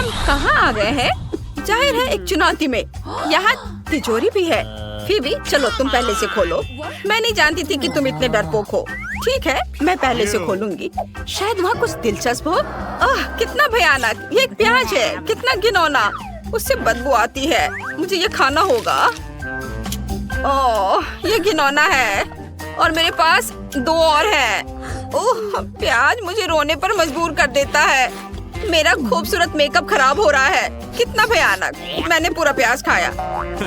हम कहाँ आ गए हैं? जाहिर है एक चुनौती में। यहाँ तिजोरी भी है। फीबी, चलो तुम पहले से खोलो। मैं नहीं जानती थी कि तुम इतने डरपोक हो। ठीक है, मैं पहले से खोलूंगी। शायद वहाँ कुछ दिलचस्प हो। कितना भयानक! ये एक प्याज है। कितना घिनौना! उससे बदबू आती है। मुझे ये खाना होगा। ओह, ये घिनौना है। और मेरे पास 2 और हैं। ओह, प्याज मुझे रोने पर मजबूर कर देता है। मेरा खूबसूरत मेकअप खराब हो रहा है। कितना भयानक! मैंने पूरा प्याज खाया।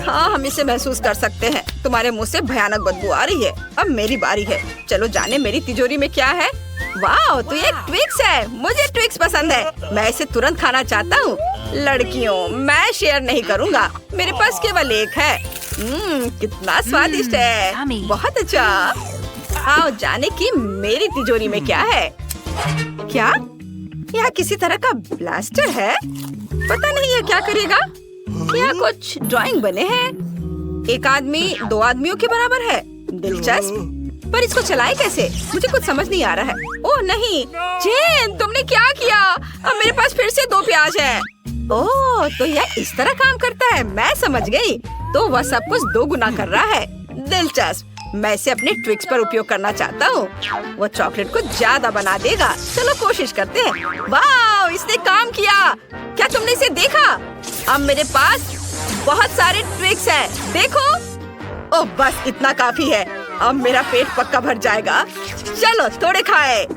हाँ, हम इसे महसूस कर सकते हैं। तुम्हारे मुंह से भयानक बदबू आ रही है। अब मेरी बारी है। चलो जाने मेरी तिजोरी में क्या है। वाह, तो ये ट्विक्स है। मुझे ट्विक्स पसंद है। मैं इसे तुरंत खाना चाहता हूँ। लड़कियों, मैं शेयर नहीं करूँगा। मेरे पास केवल एक है। कितना स्वादिष्ट है। बहुत अच्छा। आओ जाने की मेरी तिजोरी में क्या है। क्या यह किसी तरह का ब्लास्टर है? पता नहीं ये क्या करेगा। यहाँ कुछ ड्राइंग बने हैं। एक आदमी 2 आदमियों के बराबर है। दिलचस्प। पर इसको चलाए कैसे? मुझे कुछ समझ नहीं आ रहा है। ओह नहीं, जेन, तुमने क्या किया? अब मेरे पास फिर से 2 प्याज हैं। ओह, तो यह इस तरह काम करता है। मैं समझ गई। तो वह सब कुछ 2 गुना कर रहा है। दिलचस्प। मैं इसे अपने ट्विक्स पर उपयोग करना चाहता हूँ। वो चॉकलेट को ज्यादा बना देगा। चलो कोशिश करते हैं। वाह, इसने काम किया। क्या तुमने इसे देखा? अब मेरे पास बहुत सारे ट्विक्स हैं। देखो। ओह, बस इतना काफी है। अब मेरा पेट पक्का भर जाएगा। चलो थोड़े खाए।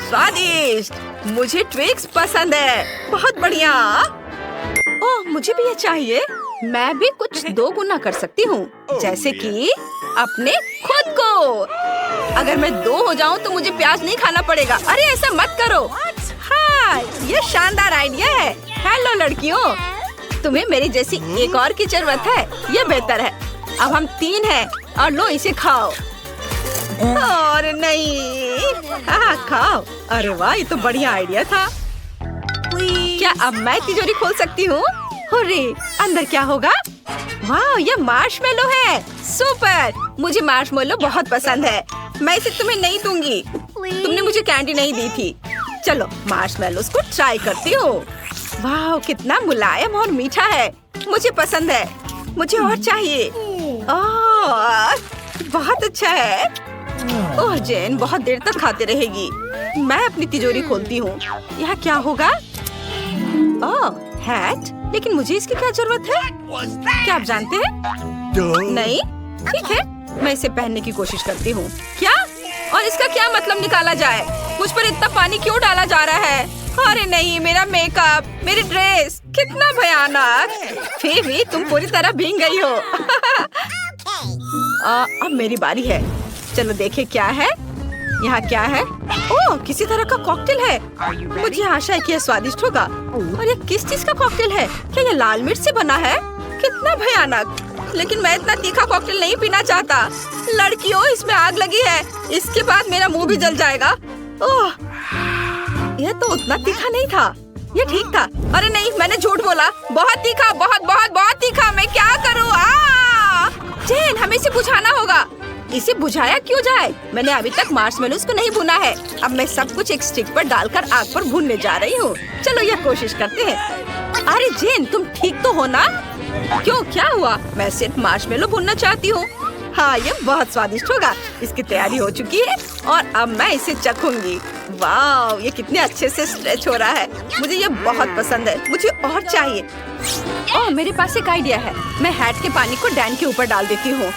स्वादिष्ट। मुझे ट्विक्स पसंद है। बहुत बढ़िया। ओह, मुझे भी ये चाहिए। मैं भी कुछ 2 गुना कर सकती हूँ। जैसे कि अपने खुद को। अगर मैं 2 हो जाऊँ तो मुझे प्याज नहीं खाना पड़ेगा। अरे ऐसा मत करो। हाँ, ये शानदार आइडिया है। हेलो लड़कियों, तुम्हें मेरी जैसी एक और की जरूरत है। ये बेहतर है। अब हम 3 हैं और लो इसे खाओ। और नहीं। हाँ, खाओ। अरे वाह, ये तो बढ़िया आइडिया था। क्या अब मैं तिजोरी खोल सकती हूँ? अरे अंदर क्या होगा? वाह, ये मार्शमेलो है। सुपर। मुझे मार्शमेलो बहुत पसंद है। मैं इसे तुम्हें नहीं दूंगी। तुमने मुझे कैंडी नहीं दी थी। चलो मार्शमेलोस को ट्राई करती हूँ। वाह, कितना मुलायम और मीठा है। मुझे पसंद है। मुझे और चाहिए। ओह, बहुत अच्छा है। ओह जेन, बहुत देर तक खाते रहेगी। मैं अपनी तिजोरी खोलती हूँ। यहाँ क्या होगा? ओह, हैट। लेकिन मुझे इसकी क्या जरूरत है? क्या आप जानते हैं? नहीं। ठीक है, मैं इसे पहनने की कोशिश करती हूँ। क्या? और इसका क्या मतलब निकाला जाए? मुझ पर इतना पानी क्यों डाला जा रहा है? अरे नहीं, मेरा मेकअप, मेरी ड्रेस, कितना भयानक। फीबी, तुम पूरी तरह भीग गई हो। अब मेरी बारी है। चलो देखें क्या है। यहाँ क्या है? ओह, किसी तरह का कॉकटेल है। मुझे आशा है कि यह स्वादिष्ट होगा। और ये किस चीज का कॉकटेल है? क्या ये लाल मिर्च से बना है? कितना भयानक। लेकिन मैं इतना तीखा कॉकटेल नहीं पीना चाहता। लड़कियों, इसमें आग लगी है। इसके बाद मेरा मुंह भी जल जाएगा। ओह, यह तो उतना तीखा नहीं था। ये ठीक था। अरे नहीं, मैंने झूठ बोला। बहुत तीखा, बहुत बहुत बहुत तीखा। मैं क्या करूँ? जेन, हमें इसे बुझाना होगा। इसे बुझाया क्यों जाए? मैंने अभी तक मार्शमेलोस को नहीं भुना है। अब मैं सब कुछ एक स्टिक पर डालकर आग पर भूनने जा रही हूँ। चलो यह कोशिश करते हैं। अरे जेन, तुम ठीक तो हो ना? क्यों, क्या हुआ? मैं सिर्फ मार्शमेलो भूनना चाहती हूँ। हाँ, ये बहुत स्वादिष्ट होगा। इसकी तैयारी हो चुकी है और अब मैं इसे चखूंगी। वाह, ये कितने अच्छे से स्ट्रेच हो रहा है। मुझे ये बहुत पसंद है। मुझे और चाहिए। ओह, मेरे पास एक आइडिया है। मैं हैट के पानी को डैन के ऊपर डाल देती हूँ।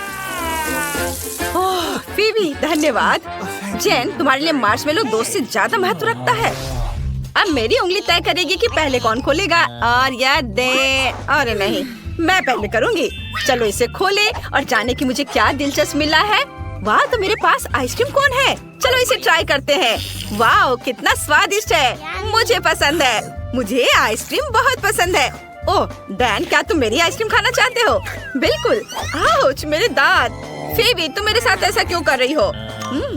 ओह फीबी, धन्यवाद। जेन, तुम्हारे लिए मार्शमेलो 2 से ज्यादा महत्व रखता है। अब मेरी उंगली तय करेगी कि पहले कौन खोलेगा। और या दे। अरे नहीं, मैं पहले करूंगी। चलो इसे खोले और जाने की मुझे क्या दिलचस्प मिला है। वाह, तो मेरे पास आइसक्रीम कोन है। चलो इसे ट्राई करते हैं। वाह, कितना स्वादिष्ट है। मुझे पसंद है। मुझे आइसक्रीम बहुत पसंद है। ओह डैन, क्या तुम मेरी आइसक्रीम खाना चाहते हो? बिल्कुल। आउच, मेरे दांत। फीबी, तुम मेरे साथ ऐसा क्यों कर रही हो?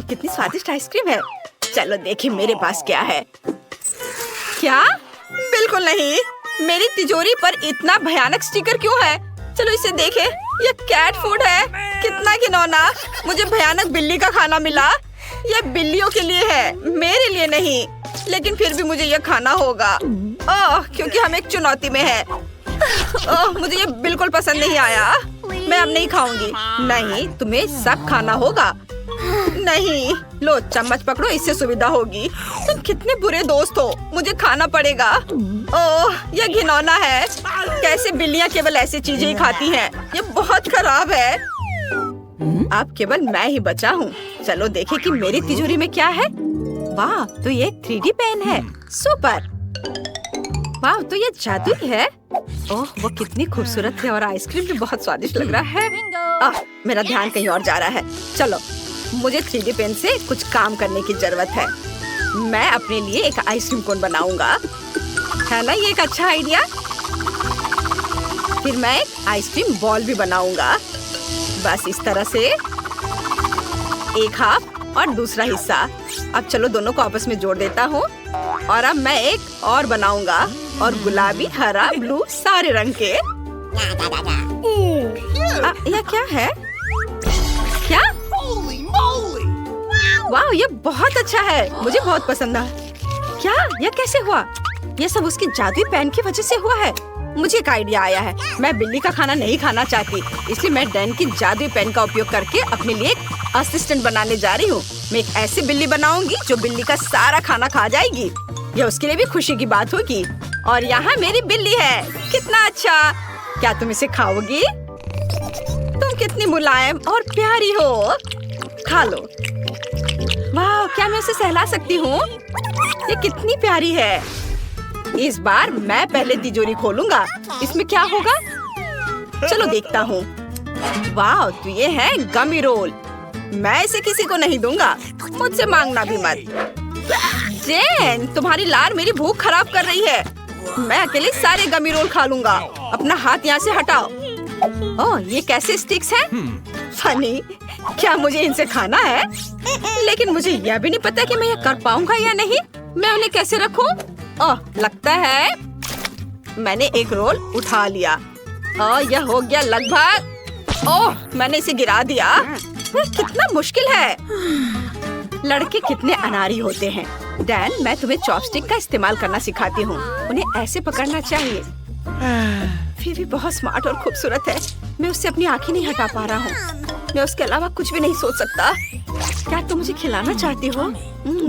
कितनी स्वादिष्ट आइसक्रीम है। चलो देखिए मेरे पास क्या है। क्या? बिल्कुल नहीं। मेरी तिजोरी पर इतना भयानक स्टिकर क्यों है? चलो इसे देखें। ये कैट फूड है। कितना घिनौना। मुझे भयानक बिल्ली का खाना मिला। ये बिल्लियों के लिए है, मेरे लिए नहीं। लेकिन फिर भी मुझे ये खाना होगा। क्योंकि हम एक चुनौती में है। मुझे ये बिल्कुल पसंद नहीं आया। मैं अब नहीं खाऊंगी। नहीं, तुम्हें सब खाना होगा। नहीं, लो चम्मच पकड़ो, इससे सुविधा होगी। तुम कितने बुरे दोस्त हो। मुझे खाना पड़ेगा। ओह, यह घिनौना है। कैसे बिल्लियाँ केवल ऐसी चीजें ही खाती हैं। ये बहुत खराब है। अब केवल मैं ही बचा हूँ। चलो देखें कि मेरी तिजोरी में क्या है। वाह, तो ये 3D पेन है। सुपर। वाह, तो ये जादुई है। ओह, वो कितनी खूबसूरत है और आइसक्रीम भी बहुत स्वादिष्ट लग रहा है। मेरा ध्यान कहीं और जा रहा है। चलो, मुझे 3D पेन से कुछ काम करने की जरूरत है। मैं अपने लिए एक आइसक्रीम कोन बनाऊंगा। है ना ये एक अच्छा आइडिया। फिर मैं एक आइसक्रीम बॉल भी बनाऊंगा। बस इस तरह से एक हाफ और दूसरा हिस्सा। अब चलो दोनों को आपस में जोड़ देता हूँ। और अब मैं एक और बनाऊंगा, और गुलाबी, हरा, ब्लू सारे रंग के। यह क्या है? क्या? वाह, ये बहुत अच्छा है। मुझे बहुत पसंद है। क्या? यह कैसे हुआ? यह सब उसकी जादुई पेन की वजह से हुआ है। मुझे एक आइडिया आया है। मैं बिल्ली का खाना नहीं खाना चाहती, इसलिए मैं डैन की जादुई पेन का उपयोग करके अपने लिए एक असिस्टेंट बनाने जा रही हूँ। मैं एक ऐसी बिल्ली बनाऊंगी जो बिल्ली का सारा खाना खा जाएगी। यह उसके लिए भी खुशी की बात होगी। और यहाँ मेरी बिल्ली है। कितना अच्छा। क्या तुम इसे खाओगी? तुम कितनी मुलायम और प्यारी हो। खा लो। वाह, क्या मैं उसे सहला सकती हूँ? ये कितनी प्यारी है। इस बार मैं पहले तिजोरी खोलूंगा। इसमें क्या होगा? चलो देखता हूँ। वाह, तो ये है गमी रोल। मैं इसे किसी को नहीं दूंगा। मुझसे मांगना भी मत। जेन, तुम्हारी लार मेरी भूख खराब कर रही है। मैं अकेले सारे गमी रोल खा लूंगा। अपना हाथ यहाँ से हटाओ। ओह, ये कैसे स्टिक्स हैं? फनी। क्या मुझे इनसे खाना है? लेकिन मुझे यह भी नहीं पता कि मैं ये कर पाऊंगा या नहीं। मैं उन्हें कैसे रखूं? ओह, लगता है मैंने एक रोल उठा लिया। यह हो गया लगभग। ओह, मैंने इसे गिरा दिया। कितना मुश्किल है। लड़के कितने अनाड़ी होते हैं। डैन, मैं तुम्हें चॉपस्टिक का इस्तेमाल करना सिखाती हूँ। उन्हें ऐसे पकड़ना चाहिए। फिर भी बहुत स्मार्ट और खूबसूरत है। मैं उससे अपनी आंखें नहीं हटा पा रहा हूँ। मैं उसके अलावा कुछ भी नहीं सोच सकता। क्या तुम मुझे खिलाना चाहती हो?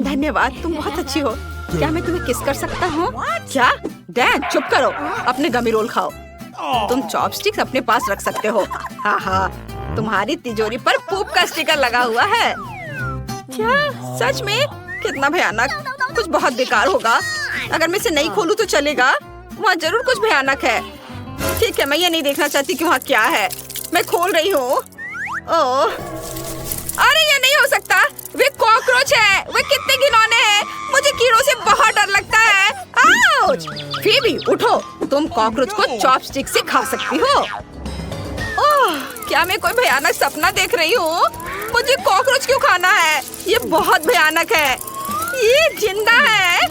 धन्यवाद, तुम बहुत अच्छी हो। क्या मैं तुम्हें किस कर सकता हूँ? क्या? डैन, चुप करो। अपने गमी रोल खाओ। तुम चॉपस्टिक्स अपने पास रख सकते हो। हाँ, तुम्हारी तिजोरी पर पूप का स्टिकर लगा हुआ है। क्या? सच में? कितना भयानक। कुछ बहुत बेकार होगा। अगर मैं इसे नहीं खोलूं तो चलेगा। वहाँ जरूर कुछ भयानक है। ठीक है, मैं ये नहीं देखना चाहती कि वहाँ क्या है। मैं खोल रही हूँ। ओह, अरे ये नहीं हो सकता। वे कॉकरोच है। वे कितने घिनौने हैं। मुझे कीड़ों से बहुत डर लगता है। आउच! फीबी, उठो। तुम कॉकरोच को चॉपस्टिक से खा सकती हो। ओह, क्या मैं कोई भयानक सपना देख रही हूँ? मुझे कॉकरोच क्यों खाना है? ये बहुत भयानक है। ये जिंदा है।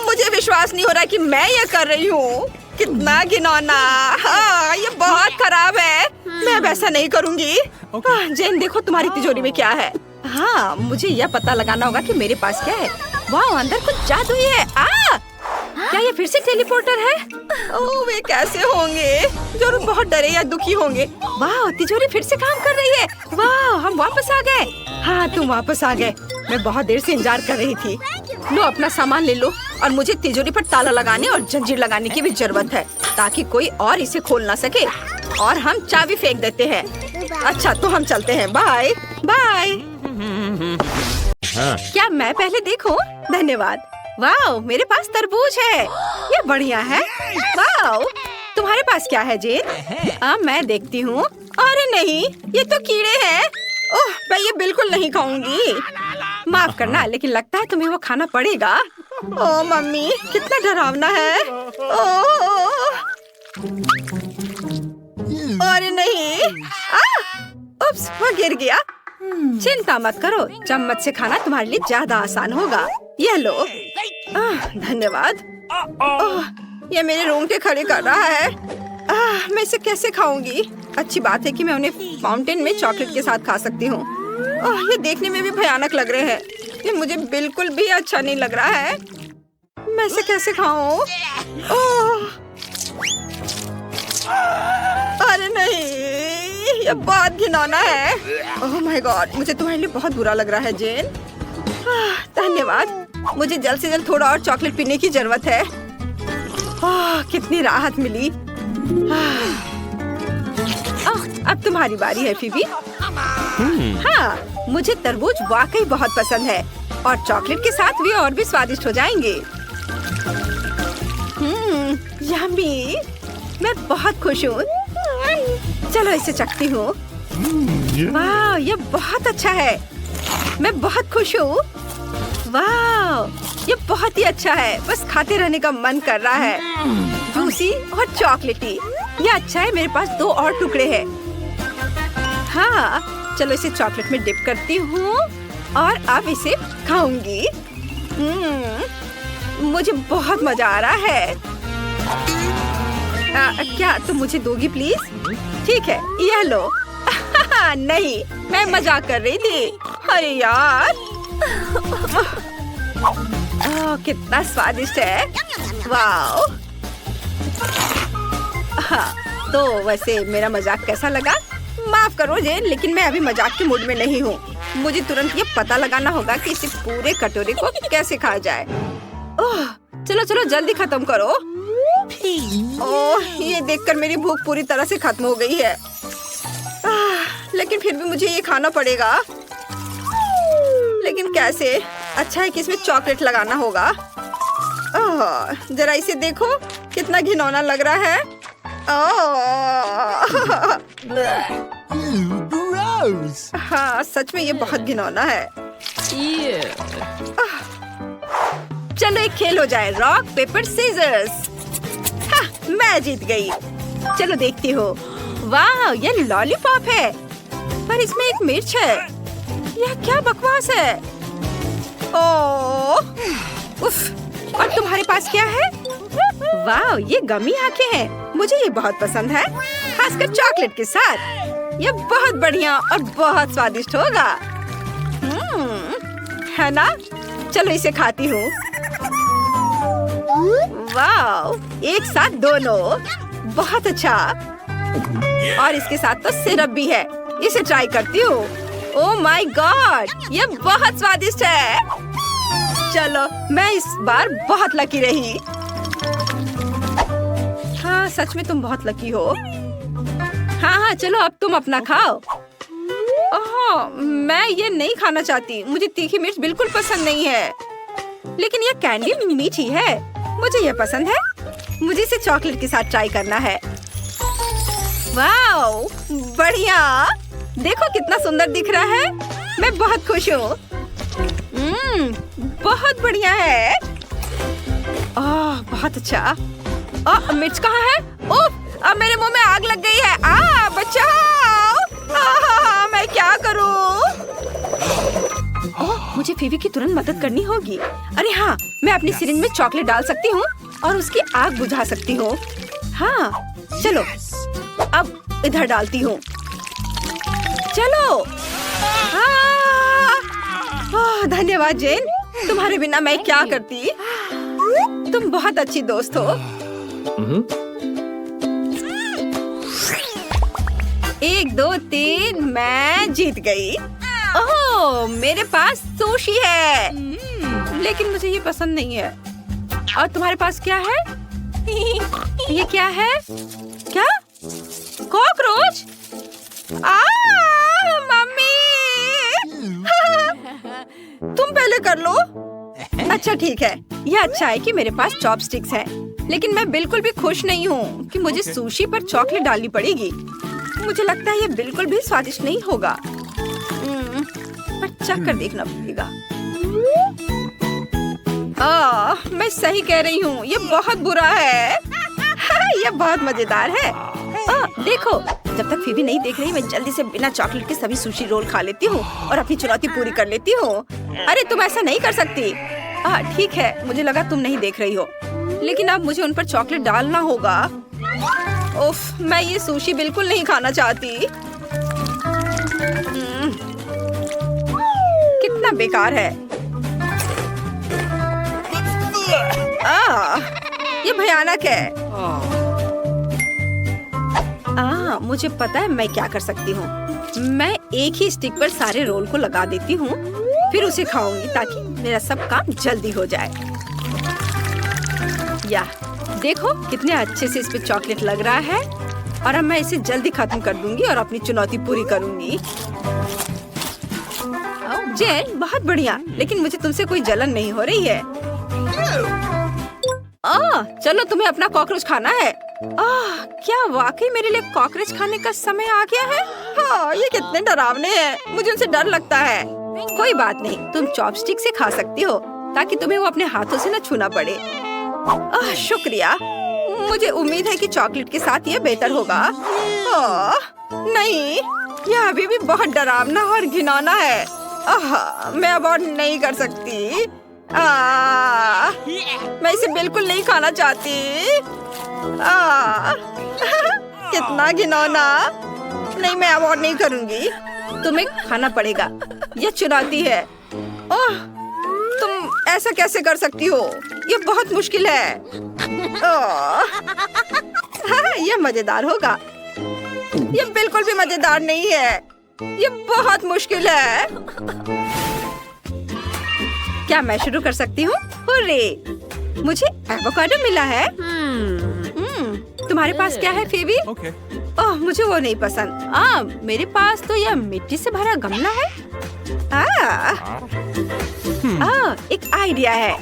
मुझे विश्वास नहीं हो रहा कि मैं ये कर रही हूँ। कितना घिनौना। हाँ, ये बहुत खराब है। मैं वैसा नहीं करूँगी। जेन, देखो तुम्हारी तिजोरी में क्या है। हाँ, मुझे यह पता लगाना होगा कि मेरे पास क्या है। वाह, अंदर कुछ जादू है। क्या ये फिर से टेलीपोर्टर है? ओह, वे कैसे होंगे? जरूर बहुत डरे या दुखी होंगे। वाह, तिजोरी फिर से काम कर रही है। वाह, हम वापस आ गए। हाँ, तुम वापस आ गए। मैं बहुत देर से इंतजार कर रही थी। लो, अपना सामान ले लो। और मुझे तिजोरी पर ताला लगाने और जंजीर लगाने की भी जरूरत है, ताकि कोई और इसे खोल ना सके। और हम चाबी फेंक देते हैं। अच्छा, तो हम चलते हैं। Bye bye. क्या मैं पहले देखूं? धन्यवाद। वाह, मेरे पास तरबूज है। ये बढ़िया है। वाह, तुम्हारे पास क्या है जेन? मैं देखती हूँ। अरे नहीं, ये तो कीड़े हैं। ओह, मैं ये बिल्कुल नहीं खाऊंगी। माफ करना, लेकिन लगता है तुम्हें वो खाना पड़ेगा। ओह मम्मी, कितना डरावना है। ओह, अरे नहीं। उप्स, वो गिर गया। चिंता मत करो, चम्मच से खाना तुम्हारे लिए ज्यादा आसान होगा। ये लो। धन्यवाद। ये मेरे रूम के खड़े कर रहा है। मैं इसे कैसे खाऊंगी? अच्छी बात है कि मैं उन्हें फाउंटेन में चॉकलेट के साथ खा सकती हूँ। ये देखने में भी भयानक लग रहे हैं। ये मुझे बिल्कुल भी अच्छा नहीं लग रहा है। मैं इसे कैसे खाऊं? ओह! अरे नहीं, ये बहुत घिनौना है। ओह माय गॉड, मुझे तुम्हारे लिए बहुत बुरा लग रहा है जेन। धन्यवाद। मुझे जल्द से जल्द थोड़ा और चॉकलेट पीने की जरूरत है। कितनी राहत मिली। अब तुम्हारी बारी है फीबी। हाँ, मुझे तरबूज वाकई बहुत पसंद है और चॉकलेट के साथ भी और भी स्वादिष्ट हो जाएंगे। यम्मी, मैं बहुत खुश हूँ। चलो इसे चखती हूँ। वाह, ये बहुत अच्छा है। मैं बहुत खुश हूँ। वाह, ये बहुत ही अच्छा है। बस खाते रहने का मन कर रहा है। जूसी और चॉकलेटी। ये अच्छा है, मेरे पास 2 और टुकड़े हैं। हाँ, चलो इसे चॉकलेट में डिप करती हूँ और अब इसे खाऊंगी। मुझे बहुत मजा आ रहा है। क्या तुम मुझे दोगी प्लीज? ठीक है, यह लो। नहीं, मैं मजाक कर रही थी। अरे यार। कितना स्वादिष्ट है। वाह। हाँ, तो वैसे मेरा मजाक कैसा लगा? माफ करो जेन, लेकिन मैं अभी मजाक के मूड में नहीं हूँ। मुझे तुरंत ये पता लगाना होगा कि इसे पूरे कटोरे को कैसे खाया जाए। ओह, चलो चलो जल्दी खत्म करो। ओह, ये देखकर मेरी भूख पूरी तरह से खत्म हो गई है। लेकिन फिर भी मुझे ये खाना पड़ेगा। लेकिन कैसे? अच्छा है कि इसमें चॉकलेट लगाना होगा। जरा इसे देखो, कितना घिनौना लग रहा है। हाँ, सच में ये बहुत घिनौना है। चलो एक खेल हो जाए, रॉक पेपर सीजर्स। हाँ, मैं जीत गई। चलो देखती हो। वाह, ये लॉलीपॉप है, पर इसमें एक मिर्च है। यह क्या बकवास है? ओह, उफ। और तुम्हारे पास क्या है? वाह, ये गमी आंखें हैं। मुझे ये बहुत पसंद है, खासकर चॉकलेट के साथ। ये बहुत बढ़िया और बहुत स्वादिष्ट होगा। है ना? चलो इसे खाती हूँ। वाह, एक साथ दोनों। बहुत अच्छा। और इसके साथ तो सिरप भी है। इसे ट्राई करती हूँ। ओह माय गॉड, ये बहुत स्वादिष्ट है। चलो, मैं इस बार बहुत लकी रही। हाँ, सच में तुम बहुत लकी हो। हाँ हाँ, चलो अब तुम अपना खाओ। ओह, मैं ये नहीं खाना चाहती। मुझे तीखी मिर्च बिल्कुल पसंद नहीं है। लेकिन ये कैंडी मीठी है, मुझे ये पसंद है। मुझे इसे चॉकलेट के साथ ट्राई करना है। वाह, बढ़िया। देखो कितना सुंदर दिख रहा है। मैं बहुत खुश हूँ। बहुत बढ़िया है। बहुत अच्छा। मिर्च कहाँ है? ओह, अब मेरे मुंह में आग लग गई है। बचाओ। मैं क्या करूँ? मुझे फीवी की तुरंत मदद करनी होगी। अरे हाँ, मैं अपनी सिरिंज में चॉकलेट डाल सकती हूँ और उसकी आग बुझा सकती हूँ। हाँ, चलो अब इधर डालती हूँ। चलो। धन्यवाद जेन, तुम्हारे बिना मैं क्या करती। तुम बहुत अच्छी दोस्त हो। 1 2 3, मैं जीत गई। ओह, मेरे पास सुशी है, लेकिन मुझे ये पसंद नहीं है। और तुम्हारे पास क्या है? ये क्या है? क्या? कॉकरोच? मम्मी। तुम पहले कर लो। अच्छा ठीक है। यह अच्छा है कि मेरे पास चॉपस्टिक्स हैं, लेकिन मैं बिल्कुल भी खुश नहीं हूँ कि मुझे सुशी पर चॉकलेट डालनी पड़ेगी। मुझे लगता है ये बिल्कुल भी स्वादिष्ट नहीं होगा। पर चख कर देखना पड़ेगा। मैं सही कह रही हूँ, ये बहुत बुरा है। ये बहुत मजेदार है। देखो, जब तक फीबी नहीं देख रही, मैं जल्दी से बिना चॉकलेट के सभी सुशी रोल खा लेती हूँ और अपनी चुनौती पूरी कर लेती हूँ। अरे तुम ऐसा नहीं कर सकती। ठीक है, मुझे लगा तुम नहीं देख रही हो, लेकिन अब मुझे उन पर चॉकलेट डालना होगा। उफ, मैं ये सुशी बिल्कुल नहीं खाना चाहती। कितना बेकार है। ये भयानक है। मुझे पता है मैं क्या कर सकती हूँ। मैं एक ही स्टिक पर सारे रोल को लगा देती हूँ, फिर उसे खाऊंगी ताकि मेरा सब काम जल्दी हो जाए। या देखो कितने अच्छे से इस पे चॉकलेट लग रहा है, और अब मैं इसे जल्दी खत्म कर दूंगी और अपनी चुनौती पूरी करूंगी। जेन, बहुत बढ़िया, लेकिन मुझे तुमसे कोई जलन नहीं हो रही है। चलो तुम्हें अपना कॉकरोच खाना है। क्या वाकई मेरे लिए कॉकरोच खाने का समय आ गया है? ये कितने डरावने हैं, मुझे उनसे डर लगता है। कोई बात नहीं, तुम चॉपस्टिक से खा सकती हो ताकि तुम्हें वो अपने हाथों से न छूना पड़े। शुक्रिया, मुझे उम्मीद है कि चॉकलेट के साथ ये बेहतर होगा। नहीं, यह अभी भी बहुत डरावना और घिनौना है। मैं अब और नहीं कर सकती। मैं इसे बिल्कुल नहीं खाना चाहती। कितना घिनौना। नहीं, मैं अब और नहीं करूँगी। तुम्हें खाना पड़ेगा, यह चुनौती है। तुम ऐसा कैसे कर सकती हो? ये बहुत मुश्किल है। ये मजेदार होगा। ये बिल्कुल भी मजेदार नहीं है। ये बहुत मुश्किल है। क्या मैं शुरू कर सकती हूँ? हुर्रे! मुझे एवोकाडो मिला है। तुम्हारे पास क्या है, फेबी? ओह, मुझे वो नहीं पसंद। मेरे पास तो यह मिट्टी से भरा गमला है। एक आइडिया है।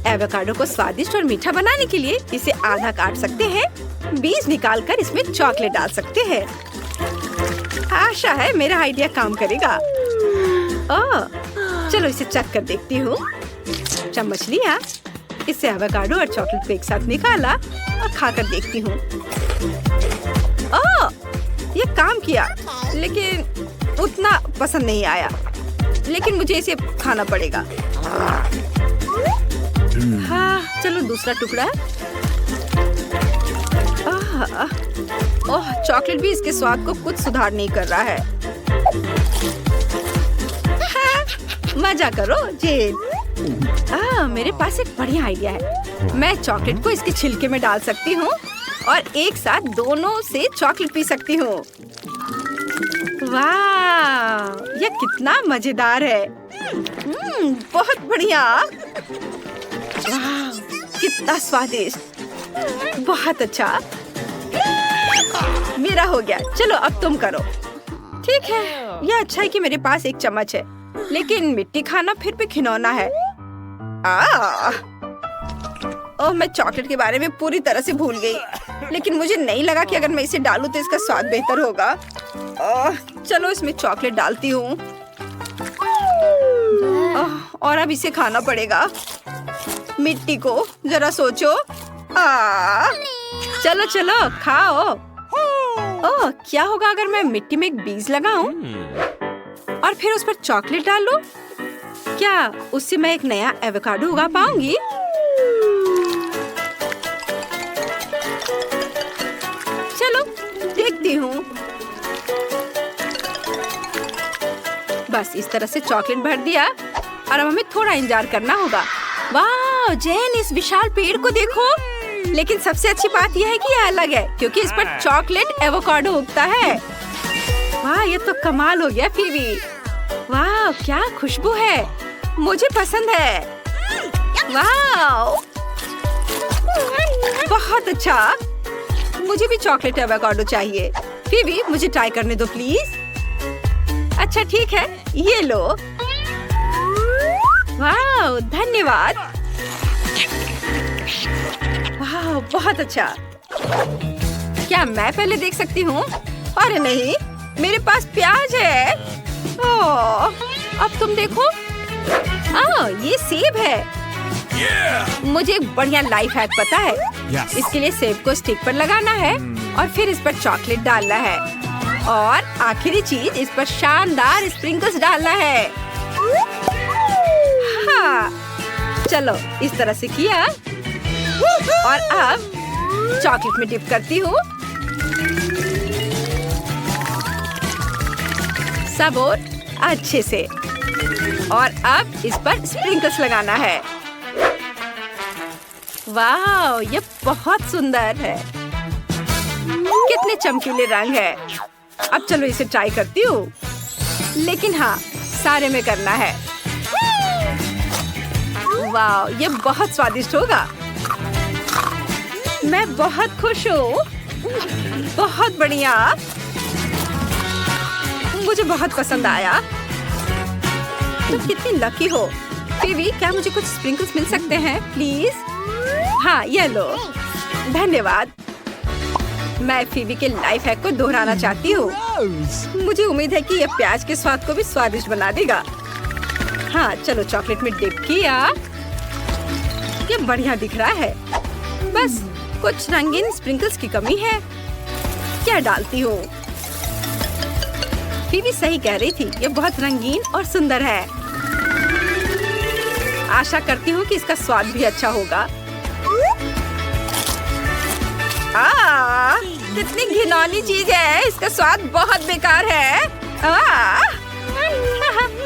एवोकाडो को स्वादिष्ट और मीठा बनाने के लिए इसे आधा काट सकते हैं, बीज निकालकर इसमें चॉकलेट डाल सकते हैं। आशा है मेरा आइडिया काम करेगा। चलो इसे चख कर देखती हूँ। चम्मच लिया, इससे एवोकाडो और चॉकलेट को एक साथ निकाला और खाकर देखती हूँ। ये काम किया, लेकिन उतना पसंद नहीं आया। लेकिन मुझे इसे खाना पड़ेगा। चलो दूसरा टुकड़ा। चॉकलेट भी इसके स्वाद को कुछ सुधार नहीं कर रहा है। मजा करो जेन। मेरे पास एक बढ़िया आइडिया है। मैं चॉकलेट को इसके छिलके में डाल सकती हूँ और एक साथ दोनों से चॉकलेट पी सकती हूँ। वाह, यह कितना मजेदार है। बहुत बढ़िया। वाह, कितना स्वादिष्ट। बहुत अच्छा। मेरा हो गया। चलो अब तुम करो। ठीक है, यह अच्छा है कि मेरे पास एक चम्मच है, लेकिन मिट्टी खाना फिर भी घिनौना है। मैं चॉकलेट के बारे में पूरी तरह से भूल गई, लेकिन मुझे नहीं लगा कि अगर मैं इसे डालूं तो इसका स्वाद बेहतर होगा। चलो इसमें चॉकलेट डालती हूँ और अब इसे खाना पड़ेगा। मिट्टी को जरा सोचो। चलो चलो खाओ। क्या होगा अगर मैं मिट्टी में एक बीज लगाऊं और फिर उस पर चॉकलेट डालूं? क्या उससे मैं एक नया एवोकाडो उगा पाऊंगी? चलो देखती हूँ। बस इस तरह से चॉकलेट भर दिया और अब हमें थोड़ा इंतजार करना होगा। वाह जेन, इस विशाल पेड़ को देखो। लेकिन सबसे अच्छी बात यह है कि यह अलग है क्योंकि इस पर चॉकलेट एवोकाडो उगता है। वाह, ये तो कमाल हो गया फीबी। वाह, क्या खुशबू है, मुझे पसंद है। वाह, बहुत अच्छा। मुझे भी चॉकलेट एवोकाडो चाहिए। फीबी, मुझे ट्राई करने दो प्लीज। अच्छा ठीक है, ये लो। वाह, धन्यवाद। वाह, बहुत अच्छा। क्या मैं पहले देख सकती हूँ? अरे नहीं, मेरे पास प्याज है। अब तुम देखो। ये सेब है। मुझे एक बढ़िया लाइफ हैक पता है। इसके लिए सेब को स्टिक पर लगाना है और फिर इस पर चॉकलेट डालना है और आखिरी चीज इस पर शानदार स्प्रिंकल्स डालना है। हाँ, चलो इस तरह से किया और अब चॉकलेट में डिप करती हूँ। सब और अच्छे से। और अब इस पर स्प्रिंकल्स लगाना है। वाह, ये बहुत सुंदर है। कितने चमकीले रंग है। अब चलो इसे ट्राई करती हूँ, लेकिन हाँ, सारे में करना है। वाह, ये बहुत स्वादिष्ट होगा। मैं बहुत खुश हूँ। बहुत बढ़िया, मुझे बहुत पसंद आया। तुम कितनी लकी हो। फिवी, क्या मुझे कुछ स्प्रिंकल्स मिल सकते हैं प्लीज? हाँ, ये लो। धन्यवाद। मैं फिवी के लाइफ हैक को दोहराना चाहती हूँ। मुझे उम्मीद है कि यह प्याज के स्वाद को भी स्वादिष्ट बना देगा। हाँ, चलो चॉकलेट में डिप किया। ये बढ़िया दिख रहा है। बस कुछ रंगीन स्प्रिंकल्स की कमी है। क्या डालती हूँ? फिवी सही कह रही थी, ये बहुत रंगीन और सुंदर है। आशा करती हूँ कि इसका स्वाद भी अच्छा होगा। कितनी घिनौनी चीज है। इसका स्वाद बहुत बेकार है।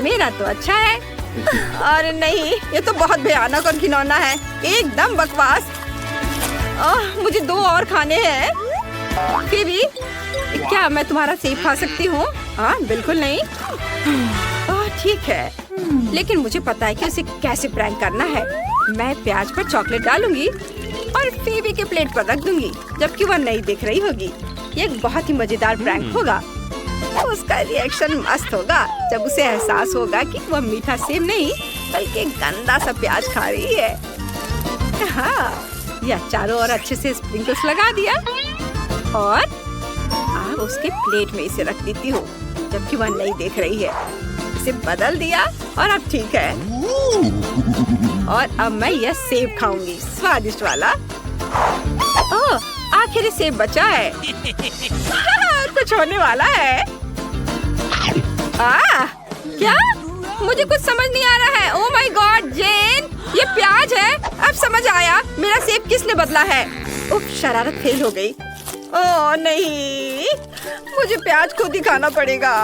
मेरा तो अच्छा है। अरे नहीं, ये तो बहुत भयानक और घिनौना है। एकदम बकवास। मुझे 2 और खाने हैं। फिवी, क्या मैं तुम्हारा सेब खा सकती हूँ? हाँ, बिल्कुल नहीं। ठीक है, लेकिन मुझे पता है कि उसे कैसे प्रैंक करना है। मैं प्याज पर चॉकलेट डालूंगी और फिवी के प्लेट पर रख दूंगी, जबकि वह नहीं देख रही होगी। ये एक बहुत ही मजेदार प्रैंक होगा। उसका रिएक्शन मस्त होगा जब उसे एहसास होगा कि वह मीठा सेब नहीं बल्कि गंदा सा प्याज खा रही है। हाँ, यह चारों ओर अच्छे से स्प्रिंकल्स लगा दिया और अब उसके प्लेट में इसे रख देती हूँ, जबकि वह नहीं देख रही है। इसे बदल दिया और अब ठीक है। और अब मैं यह सेब खाऊंगी, स्वादिष्ट वाला। ओह, आखिर सेब बचा है। कुछ होने वाला है। क्या? मुझे कुछ समझ नहीं आ रहा है। ओह माय गॉड, जेन, ये प्याज है। अब समझ आया, मेरा सेब किसने बदला है। उफ, शरारत फेल हो गई। ओह नहीं, मुझे प्याज खुद ही खाना पड़ेगा।